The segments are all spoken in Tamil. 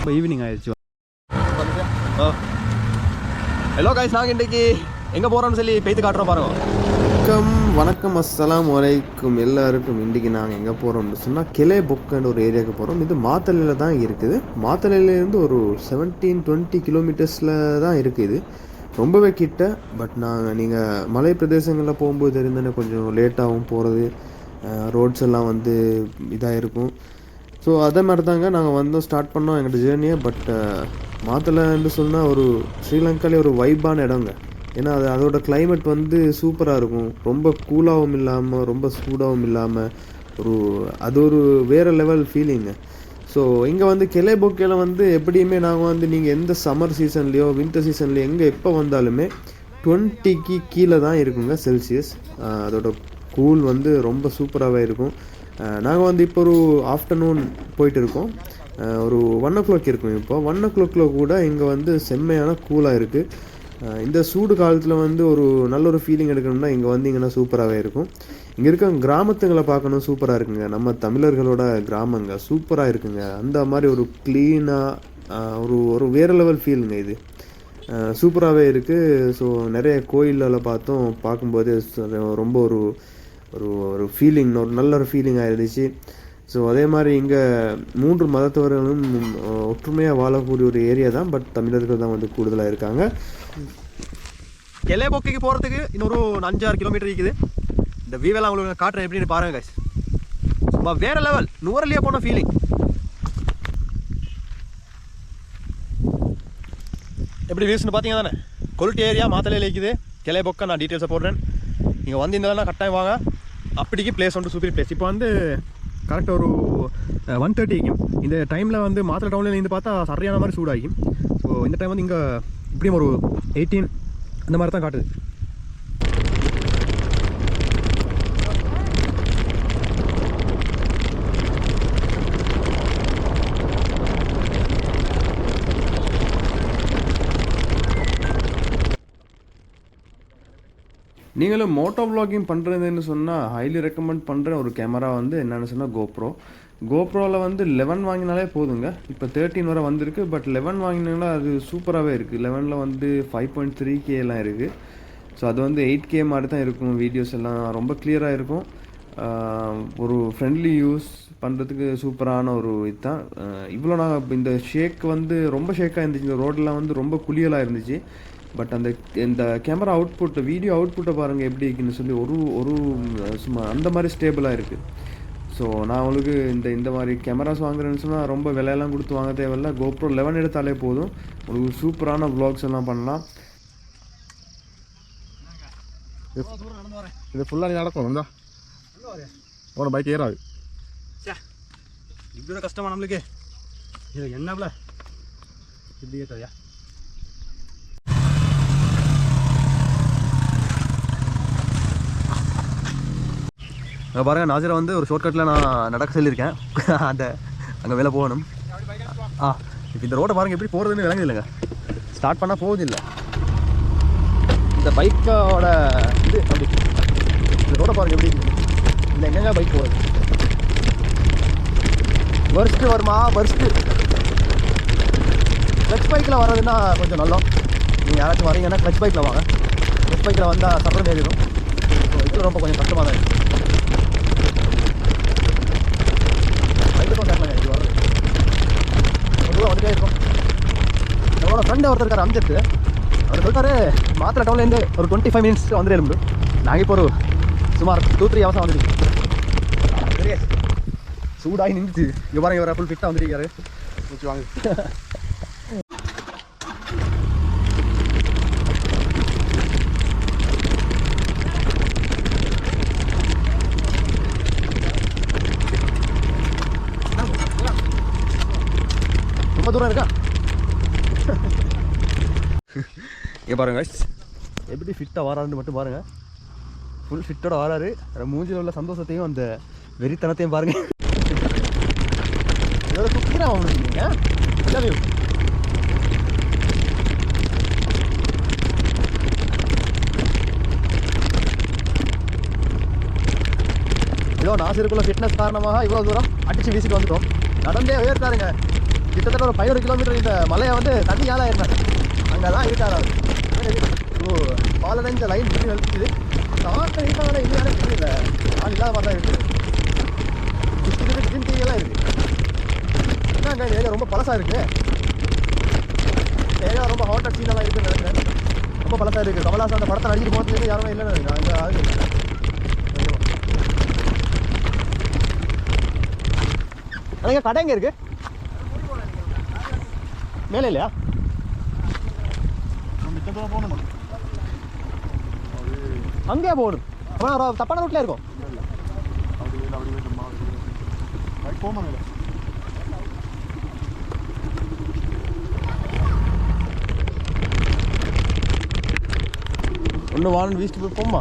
இப்போ ஈவினிங் ஆயிடுச்சு. ஹலோ கைஸ், நாங்கள் இன்றைக்கி எங்கே போகிறோம்னு சொல்லி பேத்து காட்டுறோம் பாருங்க. வணக்கம் அஸ்ஸலாம் வலைக்கும் எல்லாருக்கும். இன்றைக்கி நாங்கள் எங்கே போகிறோம்னு சொன்னால் கிளே பொக்கன்ற ஒரு ஏரியாவுக்கு போகிறோம். இது மாத்தளையில் தான் இருக்குது. மாத்தளையிலேருந்து ஒரு 17-20 கிலோமீட்டர்ஸில் தான் இருக்குது. ரொம்பவே கிட்ட. பட் நீங்கள் மலை பிரதேசங்களில் போகும்போது தெரிந்தானே கொஞ்சம் லேட்டாகவும் போகிறது, ரோட்ஸ் எல்லாம் வந்து இதாக இருக்கும். ஸோ அதே மாதிரி தாங்க நாங்கள் வந்தோம், ஸ்டார்ட் பண்ணோம் எங்களோட ஜேர்னியை. பட் மாத்தளைன்னு சொன்னால் ஒரு ஸ்ரீலங்காலே ஒரு வைப்பான இடங்க. ஏன்னா அதோட கிளைமேட் வந்து சூப்பராக இருக்கும். ரொம்ப கூலாகவும் இல்லாமல் ரொம்ப சூடாகவும் இல்லாமல் அது ஒரு வேறு லெவல் ஃபீலிங்கு. ஸோ இங்கே வந்து கிளே பொக்கையில் வந்து எப்படியுமே நாங்கள் வந்து நீங்கள் எந்த சம்மர் சீசன்லேயோ வின்டர் சீசன்லேயோ எங்கே எப்போ வந்தாலுமே 20க்கு கீழே தான் இருக்குங்க செல்சியஸ். அதோட கூல் வந்து ரொம்ப சூப்பராகவே இருக்கும். நாங்கள் வந்து இப்போ ஒரு ஆஃப்டர்நூன் போயிட்டு இருக்கோம். ஒரு 1 o'clock இருக்கும். இப்போ 1 o'clock கூட இங்கே வந்து செம்மையான கூலாக இருக்குது. இந்த சூடு காலத்தில் வந்து ஒரு நல்ல ஒரு ஃபீலிங் எடுக்கணும்னா இங்கே வந்தீங்கன்னா சூப்பராகவே இருக்கும். இங்கே இருக்க கிராமத்துங்களை பார்க்கணும், சூப்பராக இருக்குங்க. நம்ம தமிழர்களோட கிராமங்க சூப்பராக இருக்குங்க. அந்த மாதிரி ஒரு க்ளீனாக ஒரு வேறு லெவல் ஃபீலுங்க. இது சூப்பராகவே இருக்குது. ஸோ நிறைய கோயிலில் பார்க்கும்போது ரொம்ப ஒரு ஃபீலிங், ஒரு நல்ல ஒரு ஃபீலிங்காக இருந்துச்சு. ஸோ அதே மாதிரி இங்கே 3 மதத்தவர்களும் ஒற்றுமையாக வாழக்கூடிய ஒரு ஏரியா தான். பட் தமிழர்கள் தான் வந்து கூடுதலாக இருக்காங்க. கிளே பொக்கைக்கு போகிறதுக்கு இன்னொரு 5-6 கிலோமீட்டர் இருக்குது. இந்த வியூவெல்லாம் உங்களுக்கு காட்டுறேன் எப்படின்னு பாருங்கள் கைஸ். சும்மா வேறு லெவல், நூறலையே போன ஃபீலிங். எப்படி வியூஸ்னு பார்த்தீங்க தானே. கொல்ட்டி ஏரியா மாத்தளையில் இருக்குது. கிளே பொக்கை நான் டீட்டெயில்ஸை போடுறேன். நீங்கள் வந்திருந்தாலும் கட்டாயம் வாங்க. அப்படிக்கு பிளேஸ் வந்து சூப்பர் பிளேஸ். இப்போ வந்து கரெக்டாக ஒரு 1:30 இந்த டைமில் வந்து மாத்தளை டவுனில் இருந்து பார்த்தா சரியான மாதிரி சூடாகிக்கும். ஸோ இந்த டைம் வந்து இங்கே இப்படியும் ஒரு 18 அந்த மாதிரி தான் காட்டுது. நீங்களும் மோட்டோ வ்ளாகிங் பண்ணுறதுன்னு சொன்னால் ஹைலி ரெக்கமெண்ட் பண்ணுற ஒரு கேமரா வந்து என்னென்னு சொன்னால் கோப்ரோவில் வந்து 11 வாங்கினாலே போதுங்க. இப்போ 13 வரை வந்திருக்கு. பட் 11 வாங்கினீங்கன்னா அது சூப்பராகவே இருக்குது. 11ல் வந்து 5.3K எல்லாம் இருக்குது. ஸோ அது வந்து 8K மாதிரி தான் இருக்கும். வீடியோஸ் எல்லாம் ரொம்ப கிளியராக இருக்கும். ஒரு ஃப்ரெண்ட்லி யூஸ் பண்ணுறதுக்கு சூப்பரான ஒரு இதுதான். இவ்வளோ நாங்கள் இந்த ஷேக் வந்து ரொம்ப ஷேக்காக இருந்துச்சு. இந்த ரோடெலாம் வந்து ரொம்ப குளியலாக இருந்துச்சு. பட் இந்த கேமரா அவுட்புட், வீடியோ அவுட்புட்டை பாருங்கள் எப்படி இருக்குன்னு சொல்லி ஒரு சும்மா அந்த மாதிரி ஸ்டேபிளாக இருக்குது. ஸோ நான் உங்களுக்கு இந்த மாதிரி கேமராஸ் வாங்குறேன்னு சொன்னால் ரொம்ப விலையெல்லாம் கொடுத்து வாங்க தேவையில்லை. GoPro 11 எடுத்தாலே போதும். உங்களுக்கு சூப்பரான வ்ளாக்ஸ் எல்லாம் பண்ணலாம். இது ஃபுல்லாக நடக்கும். வந்தா உன பைக் ஏறாது. இவ்வளோ கஷ்டமா நம்மளுக்கு? இது என்னப்ல இப்படி ஏற்றையா? அங்கே பாருங்கள், நாசிரை வந்து ஒரு ஷார்ட்கட்டில் நான் நடக்க சொல்லியிருக்கேன். அங்கே வெளில போகணும். இப்போ இந்த ரோட்டை பாருங்கள் எப்படி போகிறதுன்னு விளங்குது இல்லைங்க. ஸ்டார்ட் பண்ணால் போகுது இல்லை. இந்த பைக்கோட இது அப்படி இந்த ரோட்டை பாருங்கள் எப்படி இல்லை. எங்கெங்க பைக் போகுது? வருஷத்து வருமா? வருஷத்து கிளச் பைக்கில் வர்றதுன்னா கொஞ்சம் நல்லா. நீங்கள் யாராச்சும் வரீங்கன்னா கிளச் பைக்கில் வாங்க. கிளச் பைக்கில் வந்தால் சப்பரம் ஏறிடும். ஸோ இதில் ரொம்ப கொஞ்சம் கஷ்டமாக தான் இருக்குது. வந்துட்டே இருக்கும். நம்மளோட ஃப்ரெண்டு ஒருத்தர் இருக்கார் அம்ஜத்து. அவர் சொல்லிட்டாரு மாத்திரை டவுன்லேருந்து ஒரு 25 minutes வந்துட்டு எழுந்து. நாங்கள் இப்போ ஒரு சுமார் 2-3 hours வந்துட்டு சரியா சூடாகி நின்றுச்சு. இங்கே பாருங்க, இவர் ஃபுல் ஃபிட்டாக வந்துருக்காரு. வச்சு வாங்க. ரொம்ப தூரம் இருக்கா? இங்கே பாருங்க எப்படி ஃபிட்டாக வராருன்னு மட்டும் பாருங்கள். ஃபுல் ஃபிட்டோட வராரு. மூஞ்சில் உள்ள சந்தோஷத்தையும் அந்த வெறித்தனத்தையும் பாருங்கள். இதோட சுத்தீராக வாங்கினீங்க. இதோ நாசிருக்குள்ள ஃபிட்னஸ் காரணமாக இவ்வளோ தூரம் அடித்து வீசிட்டு வந்துட்டோம். நடந்தே உயர்த்தாருங்க. கிட்டத்தட்ட ஒரு 11 கிலோமீட்டர் இந்த மலையை வந்து தண்ணியால் இருந்தாங்க. அங்கே தான் இருக்காது அவர் பாலடைஞ்ச லைன் இப்படி நிறுத்துது. ஆட்கள் இருக்காங்க இல்லையானே தெரியல. ஆள் இல்லாத மாதிரி தான் இருக்குது. சுற்றி கிரீன் டீயெல்லாம் இருக்குது. என்னங்க இந்த ஏரியா ரொம்ப பழசாக இருக்குது. இந்த ஏரியா ரொம்ப ஹாட்டட் சீனெல்லாம் இருக்குன்னு நினைக்கிறேன். ரொம்ப பழசாக இருக்குது. கமலாசன் அந்த படத்தை நடிக்கிட்டு போகிறது யாருமே இல்லைன்னு நினைக்கிறேன். அங்கே ஆகுது அங்கே கடை எங்கே இருக்குது? மேலே இல்லையா? அங்கேயே போகணும். அப்புறம் தப்பான ரூட்டில் இருக்கும். ஒன்று வான்னு வீசிட்டு போய் போம்மா.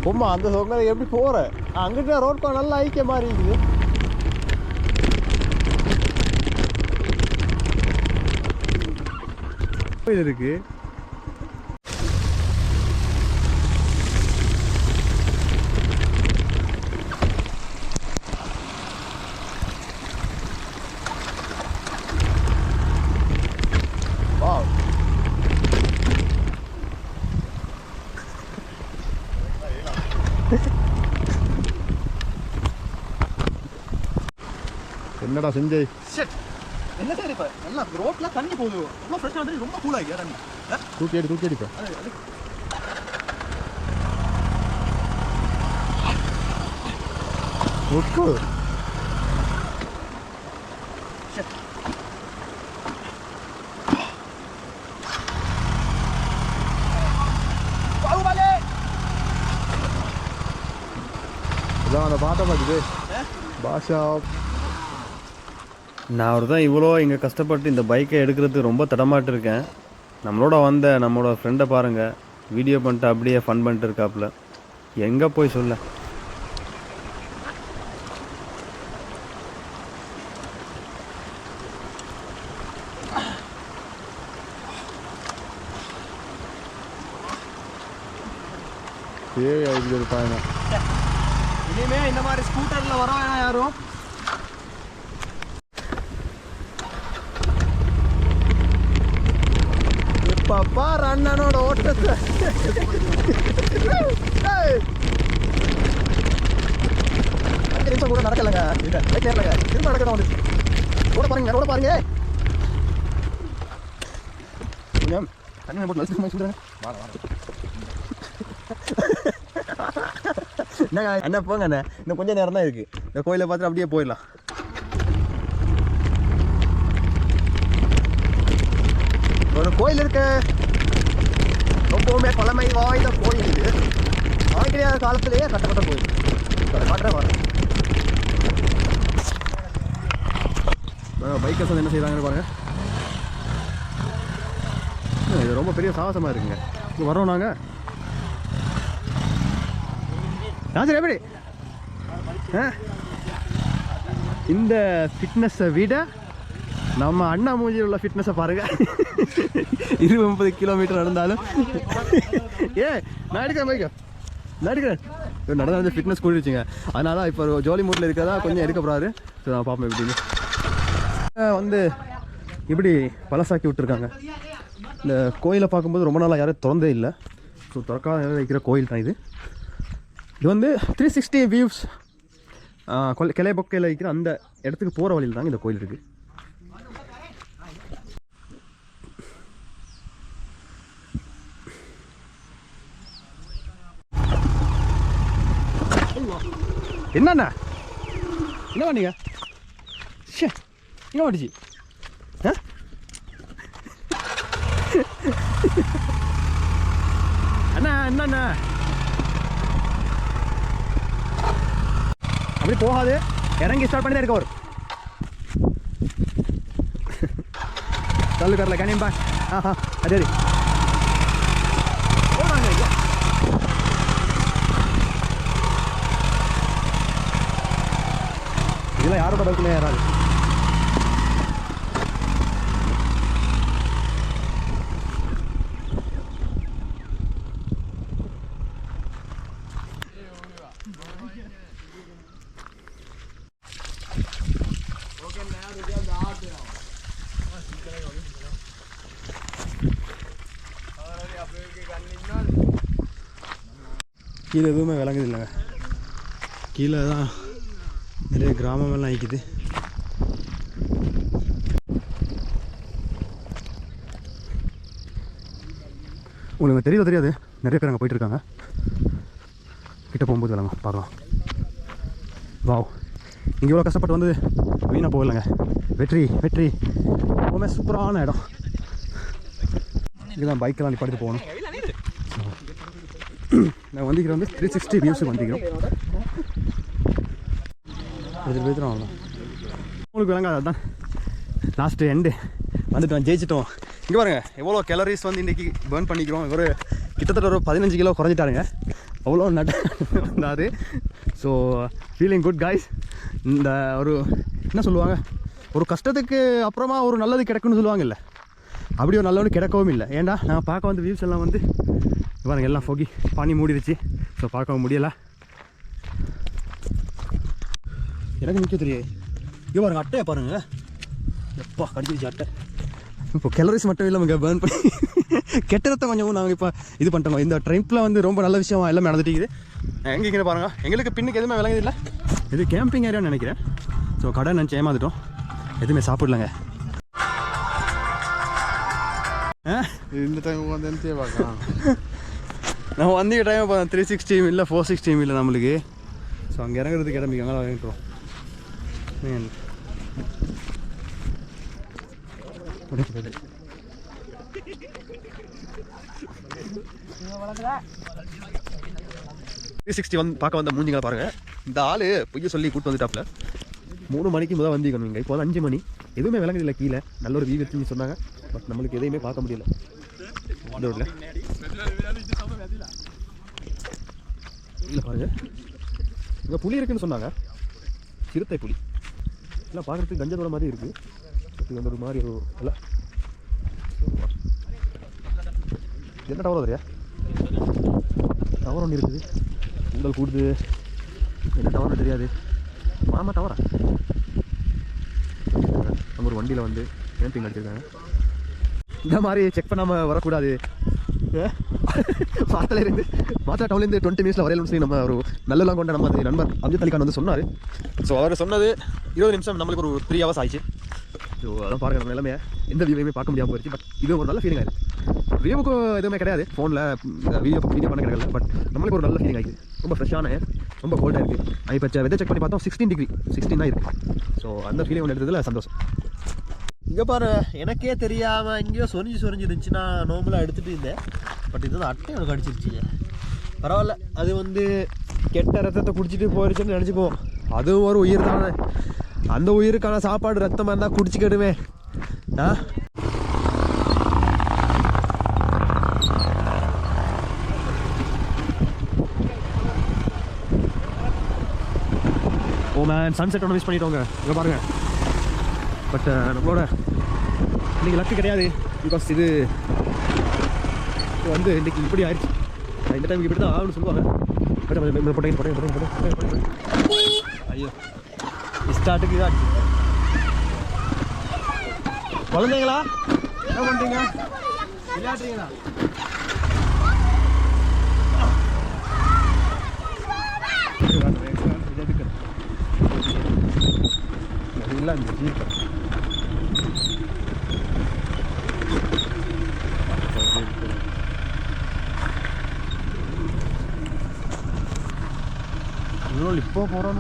போம்மா அந்த சொங்கதை எப்படி போகிற? அங்கிட்ட ரோட் நல்லா ஐக்கிய மாதிரி இருக்குது. இருக்கு என்னடா செஞ்சே? என்ன சார் இப்போ நல்லா ரோட்டில் தண்ணி போகுது. ரொம்ப ஃப்ரெஷ்ஷாக தண்ணி, ரொம்ப கூலாகி தண்ணி. தூக்கி அடிப்பா. ஒட்டு இதான் அந்த பாட்டை பார்க்குது பாஷா. நான் ஒரு தான் இவ்வளோ இங்கே கஷ்டப்பட்டு இந்த பைக்கை எடுக்கிறதுக்கு ரொம்ப தடமாட்டு இருக்கேன். நம்மளோட ஃப்ரெண்டை பாருங்கள், வீடியோ பண்ணிட்டு அப்படியே ஃபன் பண்ணிட்டு இருக்காப்புல. எங்கே போய் சொல்ல. இனிமே இந்த மாதிரி ஸ்கூட்டரில் வர வேணாம் யாரும். பாப்பா அண்ணனோட ஓட்டத்தை 5 நிமிஷம் கூட நடக்கலங்க. திரும்ப நடக்கணும் வந்து ரோட பாருங்க, ரோட பாருங்க. தண்ணி போட்டு லட்சம் சொல்றேன். என்னங்க அண்ணா போங்க அண்ணா, இன்னும் கொஞ்சம் நேரம் தான் இருக்கு. இந்த கோயிலை பார்த்துட்டு அப்படியே போயிடலாம். ஒரு கோயில் இருக்கு, ரொம்பவுமே பழமை வாய்ந்த கோயில். இது ஆங்கிலேய காலத்திலேயே கட்டப்பட்ட கோயில். காட்டுறேன் வரேன். பைக்கர்ஸ் வந்து என்ன செய்கிறாங்கன்னு பாருங்க. இது ரொம்ப பெரிய சாகசமாக இருக்குங்க. இங்கே வரோம் நாங்கள். சரி எப்படி இந்த ஃபிட்னஸை விட நம்ம அண்ணா மூஞ்சியில் உள்ள ஃபிட்னஸை பாருங்க. 20-30 கிலோமீட்டர் நடந்தாலும் நான் எடுக்கிறேன் பைக்கா, நான் எடுக்கிறேன். நடந்தால் வந்து ஃபிட்னஸ் கூடிடுச்சுங்க. அதனால இப்போ ஜோலி மூட்டில் இருக்கிறதா கொஞ்சம் எடுக்க போகிறாரு. ஸோ நான் பார்ப்பேன் எப்படின்னு. வந்து இப்படி பழசாக்கி விட்டுருக்காங்க. இந்த கோயிலை பார்க்கும்போது ரொம்ப நாளாக யாரும் திறந்தே இல்லை. ஸோ திறக்காத வைக்கிற கோயில் தான் இது. இது வந்து 360 வியூஸ் கிளைபொக்கையில் இருக்கிற அந்த இடத்துக்கு போகிற வழியில் தாங்க இந்த கோயில் இருக்குது. என்னண்ணா என்ன பண்ணீங்க? என்ன பண்ணிச்சு? அண்ணா என்னண்ணா அப்படி போகாது, இறங்கி ஸ்டார்ட் பண்ணி தான் இருக்க வரும். चालू करला का नहीं बा? हाँ हाँ अरे अरे ಇಲ್ಲ ಯಾರು ಬರೋಕಿಲ್ಲ ಯಾರು ಓಕೆ கீழே எதுவுமே விளங்குது இல்லைங்க. கீழே தான் நிறைய கிராமமெல்லாம் ஆயிக்குது. உங்களுக்கு தெரியாது நிறைய பேர் அங்கே போயிட்டுருக்காங்க. கிட்ட போகும்போது விளங்கும், பார்க்கலாம். வாவ், இங்கே இவ்வளோ கஷ்டப்பட்டு வந்து வீணாக போகலைங்க. வெற்றி ரொம்ப சூப்பரான இடம். இதுதான் பைக்கெல்லாம் நிப்பாட்டிட்டு போகணும். நான் வந்திக்கிறேன் வந்து 360 வியூஸுக்கு வந்திக்கிறோம். பேசுகிறோம் அவ்வளோ உங்களுக்கு விளங்காது. அதுதான் லாஸ்ட்டு எண்டு வந்துட்டோம், ஜெயிச்சிட்டோம். இங்கே பாருங்கள் எவ்வளோ கேலரிஸ் வந்து இன்றைக்கி பேர்ன் பண்ணிக்கிறோம். ஒரு கிட்டத்தட்ட ஒரு 15 கிலோ குறைஞ்சிட்டாருங்க. அவ்வளோ வந்தாது. So feeling good guys. இந்த ஒரு என்ன சொல்லுவாங்க, ஒரு கஷ்டத்துக்கு அப்புறமா ஒரு நல்லது கிடைக்கும்னு சொல்லுவாங்கல்ல, அப்படி ஒரு நல்லவனு கிடைக்கவும் இல்லை. ஏன்டா நான் பார்க்க வந்த வியூஸ் எல்லாம் வந்து பாருங்க எல்லாம் foggy பனி மூடிடுச்சு. ஸோ பார்க்கவும் முடியலை. எனக்கு நிற்க தெரியாது. இங்கே பாருங்க அட்டையை பாருங்கள், எப்பா கடிச்சிருச்சு அட்டை. இப்போ கேலரிஸ் மட்டும் இல்லை இங்கே பேர்ன் பண்ணி கெட்டத்தை கொஞ்சம் நாங்கள் இப்போ இது பண்ணிட்டோம். இந்த ட்ரிப்பில் வந்து ரொம்ப நல்ல விஷயம் எல்லாமே நடந்துட்டு. எங்கே பாருங்கள், எங்களுக்கு பின்னுக்கு எதுவுமே விளங்குது இல்லை. இது கேம்பிங் ஏரியான்னு நினைக்கிறேன். ஸோ கடை நினச்சி ஏமாந்துட்டோம், எதுவுமே சாப்பிடலங்க. இந்த டைம் வந்து பார்க்கலாம். நம்ம வந்திய டைம் இப்போ 360 இல்லை 460 இல்லை நம்மளுக்கு. ஸோ அங்கே இறங்குறதுக்கு இடம்பிக்கு அங்கே இறங்கிட்டோம். பார்க்க வந்த மூஞ்சிங்களை பாருங்கள். இந்த ஆள் பொய்ய சொல்லி கூப்பிட்டு வந்துட்டாப்புல. 3 மணிக்கு முதல் வந்திக்கணும். இங்கே இப்போ 5 மணி, எதுவுமே விளங்குதில்லை. கீழே நல்ல ஒரு வியூ வச்சுன்னு சொன்னாங்க. பட் நம்மளுக்கு எதையுமே பார்க்க முடியல. இந்த ரோட்ல இல்லை பாருங்க, இங்கே புலி இருக்குன்னு சொன்னாங்க. சிறுத்தை புலி எல்லாம் பார்க்குறதுக்கு கஞ்சத்தோட மாதிரி இருக்குது. இது வந்து ஒரு மாதிரி ஒரு இல்லை. என்ன டவர் வரையா? டவர் ஒன்று இருக்குது, உங்கள் கூடுது. என்ன டவர்னு தெரியாது. மாமா டவரா? நம்ம ஒரு வண்டியில் வந்து கேம்பிங் அடிச்சிருக்காங்க. இந்த மாதிரி செக் பண்ணாமல் வரக்கூடாது. மாத்தா டவுன்லேருந்து 20 மினிட்ஸில் வரையணும்னு சொல்லி நம்ம ஒரு நல்லலாம் கொண்ட நம்ம நண்பர் அம்ஜத் அலிகான் வந்து சொன்னார். ஸோ அவர் சொன்னது 20 நிமிஷம், நம்மளுக்கு ஒரு 3 hours ஆயிடுச்சு. ஸோ அதான் பாருங்கள் நம்ம எல்லாமே எந்த வியூவையுமே பார்க்க முடியாமல் போயிடுச்சு. பட் இது ஒரு நல்ல ஃபீலிங் ஆயிடுச்சு. வியூவுக்கு எதுவுமே கிடையாது, ஃபோனில் வீடியோ பண்ண கிடைக்கல. பட் நம்மளுக்கு ஒரு நல்ல ஃபீலிங் ஆகிடுது. ரொம்ப ஃப்ரெஷ்ஷான, ரொம்ப கோல்டாக இருக்குது. இப்போ வெதர் செக் பண்ணி பார்த்தோம் 16 டிகிரி 16 தான் இருக்குது. ஸோ அந்த ஃபீலிங் ஒன்று எடுத்ததில் சந்தோஷம். இங்கே பாரு, எனக்கே தெரியாமல் இங்கேயோ சொரிஞ்சு இருந்துச்சுன்னா நார்மலாக எடுத்துகிட்டு இருந்தேன். பட் இது வந்து அட்டை எனக்கு அடிச்சிருச்சு. பரவாயில்ல, அது வந்து கெட்ட ரத்தத்தை குடிச்சிட்டு போயிடுச்சுன்னு நினச்சிக்குவோம். அதுவும் ஒரு உயிர் தானே. அந்த உயிருக்கான சாப்பாடு ரத்தமாக இருந்தால் குடிச்சிக்கிடுமே. ஓ மேன், சன்செட் ஒன்று மிஸ் பண்ணிட்டோங்க. இங்கே பாருங்கள். பட் நம்மளோட இன்றைக்கி லக்கு கிடையாது. பிகாஸ் இது வந்து இன்றைக்கி இப்படி ஆயிடுச்சு. இந்த டைமுக்கு இப்படி தான் ஆகுன்னு சொல்லுவாங்க. பட் போட்டேன். ஐயோ, ஸ்டார்ட்டுக்கு இதாக ஆச்சு. குழந்தைங்களா என்ன பண்ணுறீங்க? விளையாடுறீங்களா? இல்லை இந்த ஜீப் இப்போ போகிறோம்.